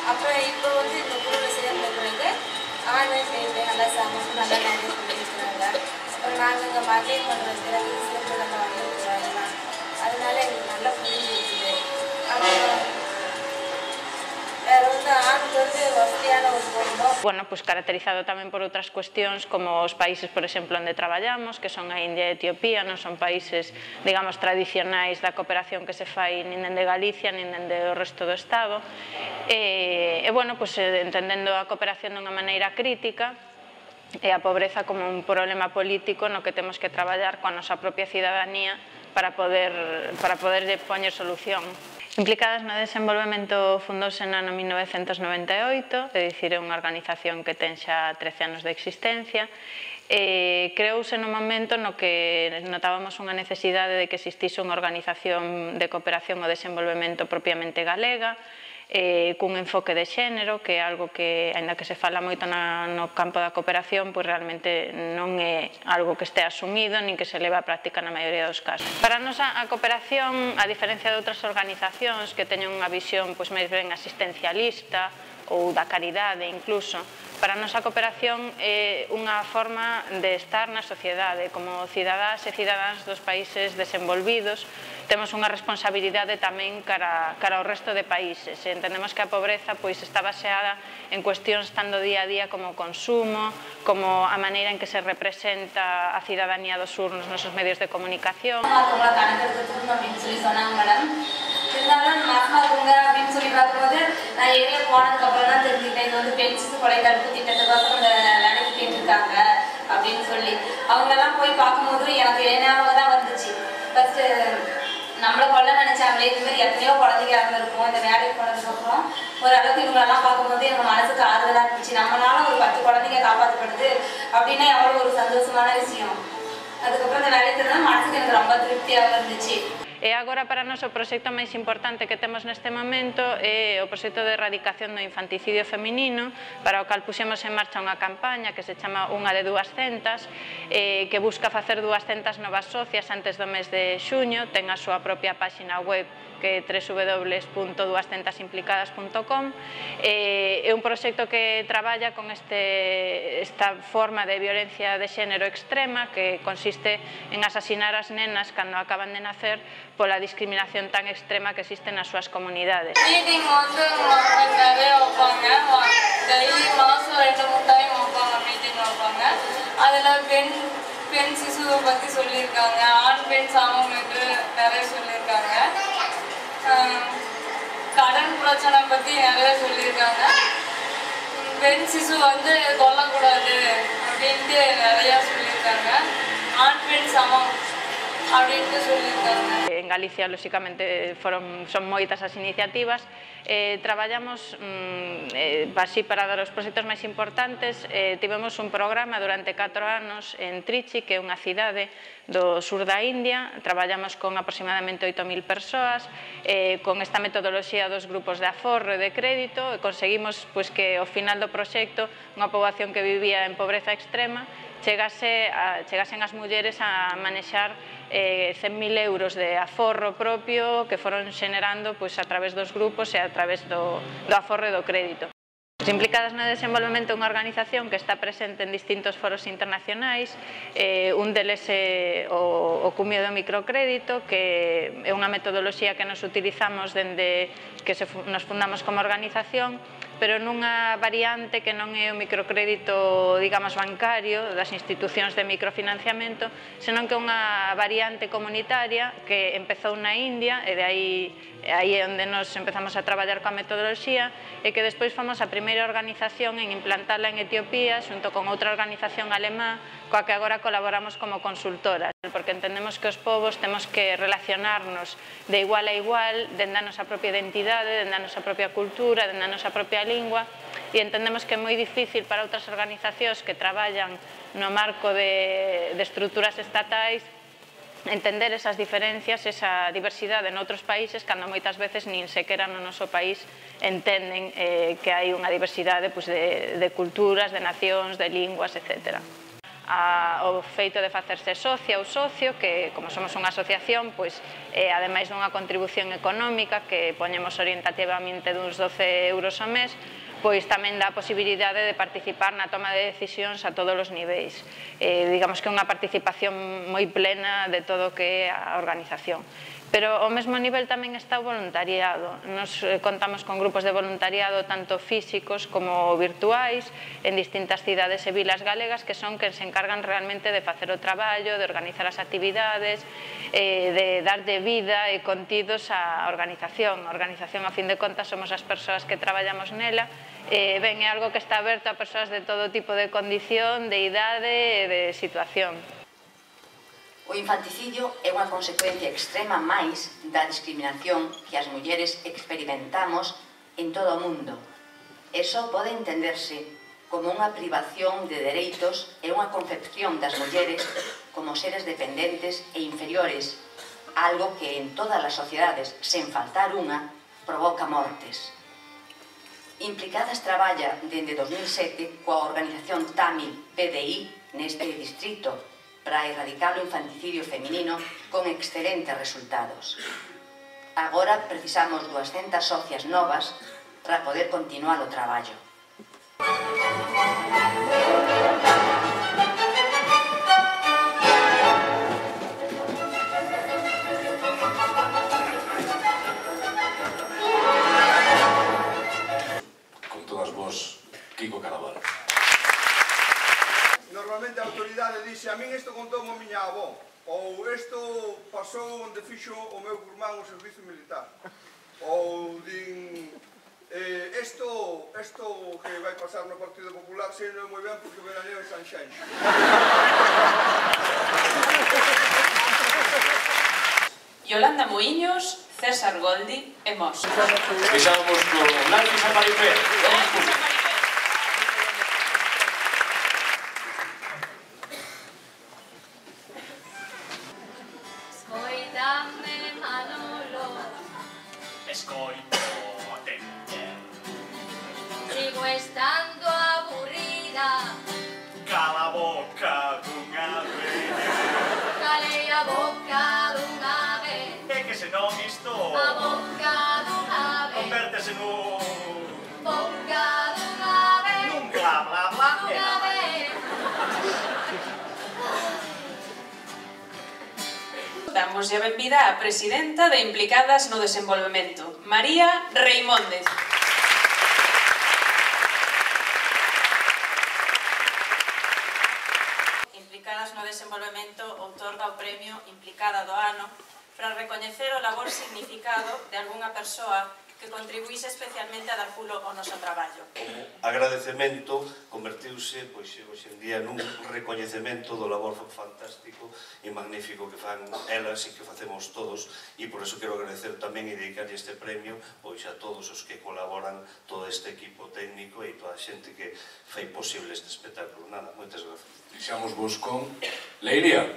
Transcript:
அப்புறம் இப்போ வந்து இந்த குழுவில் சேர்ந்த பிறகு ஆன்லைன் செய்து நல்லா சமைச்சு நல்லா நிறைய சொல்லியிருக்கிறாங்க. அப்புறம் நாங்கள் இங்கே மதியம் பண்ணுறது சிறப்பு நம்ம வந்துருக்குறாங்க. அதனால எங்களுக்கு நல்லா புரிஞ்சிருக்குது. அப்புறம் Bueno, pues caracterizado tamén por outras cuestións como os países, por exemplo, onde traballamos, que son a India e Etiopía, non son países, digamos, tradicionais da cooperación que se fai nin dende Galicia, nin dende o resto do Estado. Bueno, pues entendendo a cooperación dunha maneira crítica e a pobreza como un problema político no que temos que traballar coa nosa propia cidadanía para poderlle poñer solución. Implicadas no desenvolvemento fundouse no ano 1998, é dicir, é unha organización que ten xa 13 anos de existencia. Creouse no momento no que notábamos unha necesidade de que existise unha organización de cooperación ao desenvolvemento propiamente galega, cun enfoque de xénero, que é algo que, aínda que se fala moito no campo da cooperación, pois realmente non é algo que este asumido nin que se leva a práctica na maioría dos casos. Para nós a cooperación, a diferencia de outras organizacións que teñen unha visión pois máis ben asistencialista ou da caridade incluso, para nós a cooperación é unha forma de estar na sociedade. Como cidadás e cidadáns dos países desenvolvidos, temos unha responsabilidade tamén cara ao resto de países. Entendemos que a pobreza está baseada en cuestións tan do día a día como o consumo, como a maneira en que se representa a cidadanía do sur nos nosos medios de comunicación. இருந்தாலும் மகாத்மா இருங்க அப்படின்னு சொல்லி பார்க்கும்போது நான் ஏரியா போனதுக்கப்புறம் தான் தெரிஞ்சுக்கிட்டேன் இது வந்து பெண் சிசு கொலை தடுப்பு திட்டத்துக்காக இந்த வேலைக்கு கேட்டுருக்காங்க அப்படின்னு சொல்லி அவங்களெல்லாம் போய் பார்க்கும்போது எனக்கு ஞாபகம் தான் வந்துச்சு. ஃபஸ்ட்டு நம்மளை கொல்ல நினைச்சாங்களே இதுமாதிரி எத்தனையோ குழந்தைங்க இறந்துருக்கும் இந்த வேலைக்கு போனதுக்கப்புறம் ஓரளவுக்கு இவங்களெல்லாம் பார்க்கும்போது எனக்கு மனசுக்கு ஆறுதலாக இருந்துச்சு. நம்மளால ஒரு 10 குழந்தைங்க காப்பாற்றப்படுது அப்படின்னா எவ்வளோ ஒரு சந்தோஷமான விஷயம். அதுக்கப்புறம் இந்த வேலைக்கு இருந்தால் மனசுக்கு எனக்கு ரொம்ப திருப்தியாக இருந்துச்சு. E agora para nós o proxecto máis importante que temos neste momento é o proxecto de erradicación do infanticidio feminino, para o cal puxemos en marcha unha campaña que se chama Unha de 200, que busca facer 200 novas socias antes do mes de xuño. Ten a súa propia páxina web que é www.200implicadas.com. É un proxecto que traballa con esta forma de violencia de xénero extrema que consiste en asasinar as nenas cando acaban de nacer pola discriminación tan extrema que existe nas súas comunidades. Meeting வந்து நிறைய வைப்பாங்க, டெய்லி மாதம் 2-3 டைம் வைப்பாங்க, மீட்டிங் வைப்பாங்க. அதில் பெண் சிசுவை பற்றி சொல்லியிருக்காங்க, ஆண் பெண் சமம் என்று நிறைய சொல்லியிருக்காங்க, கடன் பிரச்சனை பற்றி நிறைய சொல்லியிருக்காங்க, பெண் சிசு வந்து கொல்லக்கூடாது அப்படின்ட்டு நிறையா சொல்லியிருக்காங்க, ஆண் பெண் சமம். En Galicia, lóxicamente, son moitas as iniciativas. Traballamos, así para dar os proxectos máis importantes, tivemos un programa durante 4 anos en Trichy, que é unha cidade do sur da India. Traballamos con aproximadamente 8.000 persoas, con esta metodoloxía dos grupos de aforro e de crédito, e conseguimos que ao final do proxecto unha poboación que vivía en pobreza extrema chegasen as mulleres a manexar 100.000 euros de aforro propio que foron xenerando a través dos grupos e a través do aforro e do crédito. Implicadas no desenvolvemento unha organización que está presente en distintos foros internacionais. Un deles é o cumio do microcrédito, que é unha metodoloxía que nos utilizamos dende que nos fundamos como organización, pero nunha variante que non é o microcrédito, digamos, bancario das institucións de microfinanciamento, senón que é unha variante comunitaria que empezou na India, e de aí é onde nos empezamos a traballar coa metodoloxía, e que despois fomos a primeira organización en implantala en Etiopía, xunto con outra organización alemá, coa que agora colaboramos como consultoras, porque entendemos que os povos temos que relacionarnos de igual a igual, dende a nosa propia identidade, dende a nosa propia cultura, dende a nosa propia lingua, e entendemos que é moi difícil para outras organizacións que traballan no marco de estruturas estatais entender esas diferencias, esa diversidade noutros países, cando moitas veces nin sequera no noso país entenden que hai unha diversidade de culturas, de nacións, de linguas, etc. o feito de facerse socia ou socio, que como somos unha asociación, pois, ademais dunha contribución económica que poñemos orientativamente duns 12 euros ao mes, pois tamén dá a posibilidade de participar na toma de decisións a todos os niveis. Digamos que é unha participación moi plena de todo o que é a organización. Pero ao mesmo nivel tamén está o voluntariado. Nos contamos con grupos de voluntariado tanto físicos como virtuais en distintas cidades e vilas galegas que son quen se encargan realmente de facer o traballo, de organizar as actividades, de darlle vida e contidos á organización. A organización, a fin de contas, somos as persoas que traballamos nela. Ben, é algo que está aberto a persoas de todo tipo de condición, de idade e de situación. O infanticidio é unha consecuencia extrema máis da discriminación que as mulleres experimentamos en todo o mundo. E só pode entenderse como unha privación de dereitos e unha concepción das mulleres como seres dependentes e inferiores, algo que en todas as sociedades, sen faltar unha, provoca mortes. Implicadas traballa dende 2007 coa organización Tamil PDI neste distrito, para erradicar o infanticidio feminino con excelentes resultados. Agora precisamos 200 socias novas para poder continuar o traballo. Con todas vos, Kiko Caraval. Normalmente a autoridade dixe a min isto contoume a miña avó ou isto pasou onde fixo o meu curmán o servizo militar ou din isto que vai pasar no Partido Popular sei non moi ben porque veraneo en Sanxenxo. Yolanda Muiños, César Goldi e Mos. Fixamos con Nancy Samaripé. Escoitote. Sigo estando aburrida. Cala a boca dunha vez. Calei a boca dunha vez. É que senón isto A boca dunha vez. convértese nun Boca dunha vez. nun bla bla bla e Dunha nada. vez. Damos a benvida á presidenta de Implicadas no Desenvolvemento, María Reimóndez. Implicadas no Desenvolvemento outorga o premio Implicada do Ano para recoñecer o labor significado de algunha persoa que contribuíse especialmente a dar pulo ao noso traballo. O agradecemento convertiuse hoxe en día nun recoñecemento do labor fantástico e magnífico que fan elas e que facemos todos, e por eso quero agradecer tamén e dedicar este premio a todos os que colaboran, todo este equipo técnico e toda a xente que fai posible este espectáculo. Nada, moitas grazas. Fixamos vos con Leiria.